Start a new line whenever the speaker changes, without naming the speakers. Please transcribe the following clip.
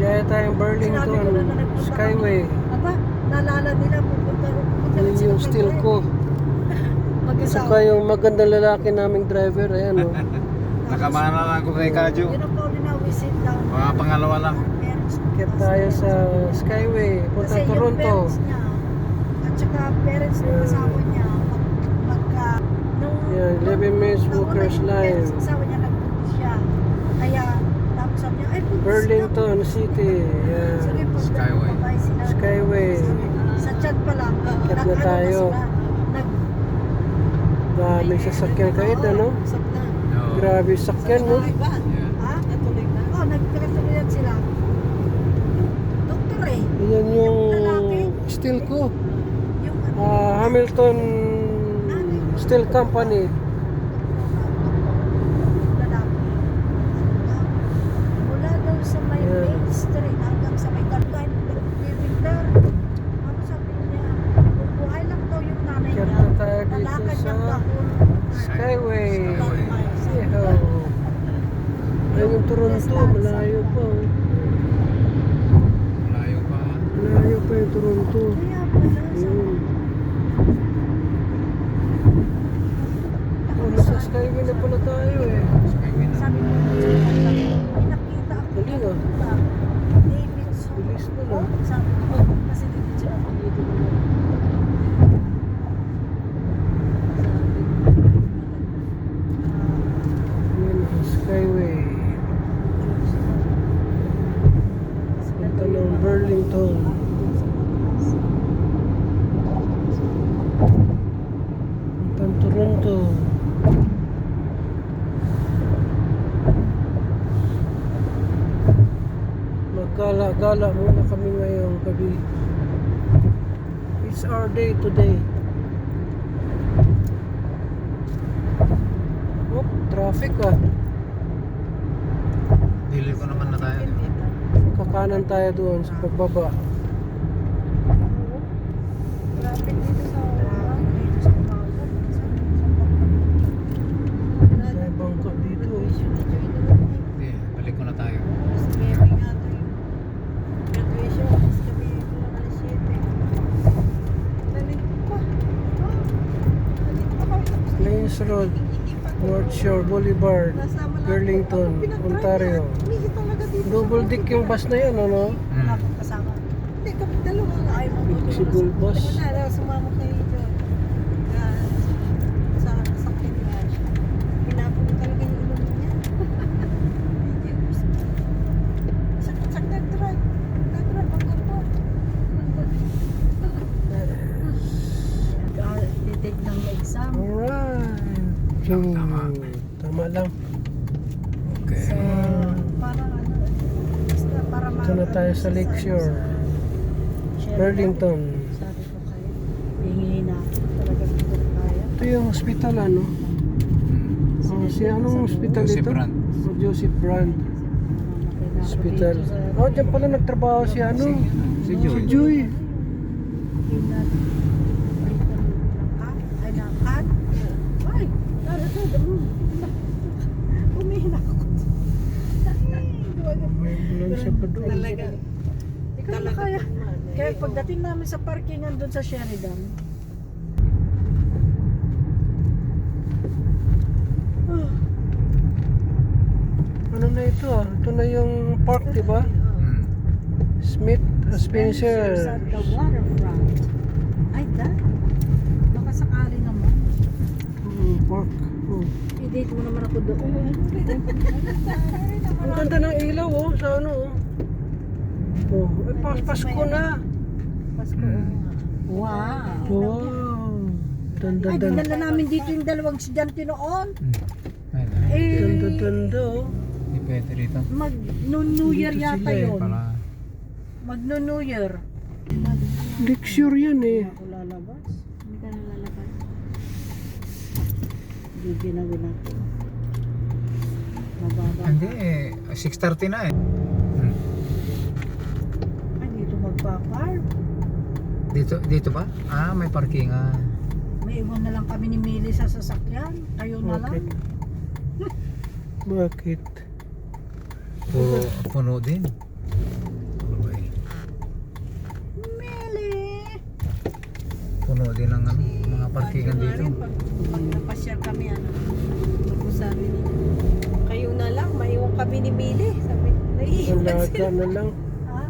Biyaya tayong
Sinabi ko na
Burlington
nagpunta
Skyway.
kami. Aba, naalala nila pupunta
Yun
rin sila
yung
kay
still
Glenn.
ko.
Mag-asawa.
Saka yung magandang lalaki naming driver. Ayan o.
Nakamana lang ako kay Kadyo.
Yun ang Pauli na visit down.
Mga pangalawa lang.
Kaya tayo sa Skyway. Punta
Kasi yung
Toronto.
parents niya at saka parents ng asawa niya magka nung
Yan, 11 minutes
nauna
Walker's
yung
Line.
parents ng asawa niya nagpunta siya. Kaya tapos sabi niya, ay punta
Burlington City.
sila.
Yan.
Sige po,
Skyway.
babay sila.
Skyway.
Sa chat pa lang.
Chat na tayo. Daming sasakyan kahit ano.
No.
Grabe sakyan no.
Yeah.
Ha? Natuloy na? Oo, nagkatuloyan sila. Doktor eh.
Yan yung steel ko.
Yung
Hamilton Steel Company.
lalaki. Mula daw sa may
Yeah.
Main Street hanggang sa may Kalkain Winter. Ano sabi niya? Buhay lang daw yung nanay
Kaya
niya.
na tayo dito
Lalakad
sa
niyang dahon.
Skyway.
Skyway.
Yeho. Ayun yung Toronto. Malayo pa. Oh.
Malayo pa.
Malayo pa yung Toronto.
Kaya pala sa
Yun. Oh, nasa Skyway na pala tayo eh.
Skyway na.
sabi ko may nakita ako
Dali nga.
Davidson.
Bilis na
Oh,
lang.
sabi ko, kasi Davidson ako dito.
Yun, Skyway. Punta ng Burlington. Punta ng Toronto. Magkala-gala muna kami ngayong gabi. It's our day today. Oh, traffic ah.
Dili ko naman na tayo.
Kakanan tayo doon sa pagbaba.
Traffic dito sa dito sa Bangkok.
May bangka dito.
Hindi, balik ko na tayo. Plains Road, North Shore Boulevard, Burlington, Ontario. Double deck yung bus na yan, ano?
Kasama. Hindi, kami dalawa nga ay
Flexible bus.
Wala, sumama kayo doon. Sa sakit nga siya. Pinapuno talaga yung ulo niya. Sakit nag-drive. Nag-drive hanggang po. Nag-detect ng exam.
Alright. Tama lang. Okay.
So, parang ano, basta para
Ito na tayo sa Lakeshore, Burlington.
Sabi ko kayo, hingin na ako. Talagang hindi ko kaya.
Ito yung hospital, ano? Si anong hospital
Joseph
ito?
Brand.
Oh, Joseph Brand Hospital. Oh, dyan pala nagtrabaho si ano?
Si Joy.
Si Joy.
Ay, nakad. Ay, umihin ako.
May ambulansya pa doon.
Talaga. Hindi ko na kaya. Kaya pagdating namin sa parkingan doon sa Sheridan,
Ano na ito ah? Ito na yung park, di ba? Smith, Spencer.
at the waterfront. Ay, baka sakali naman.
Park. Oh.
I-date mo naman ako doon.
Ang ganda ng ilaw oh, sa ano oh. Oh, ay, Pasko na.
Pasko. Wow.
Wow. Ganda
Ay,
ganda.
dinala namin dito yung dalawang estudyante noon.
Ganda
Eh,
ganda oh.
Hindi pwede rito.
mag-New Year
Dito
yata
sila eh,
yun.
Para
Mag-New Year.
Lecture yan eh.
Ako lalabas. Hindi ka na lalabas. Hindi ginawin ako. Mababa.
hindi eh, 6:30 na eh.
Ay, dito magpa-park.
Dito ba? Ah, may parkingan.
May iwan na lang kami ni Millie sa sasakyan. Kayo na lang.
Bakit? Bakit?
Puno din.
puno din ng ano, mga parkingan
Nga
dito.
rin, pag napasyal kami, ano sabi niya, kayo na lang, maiwan kami ni Mili. Sabi, naiiwan
Wala
sila.
ka na lang.
Ha?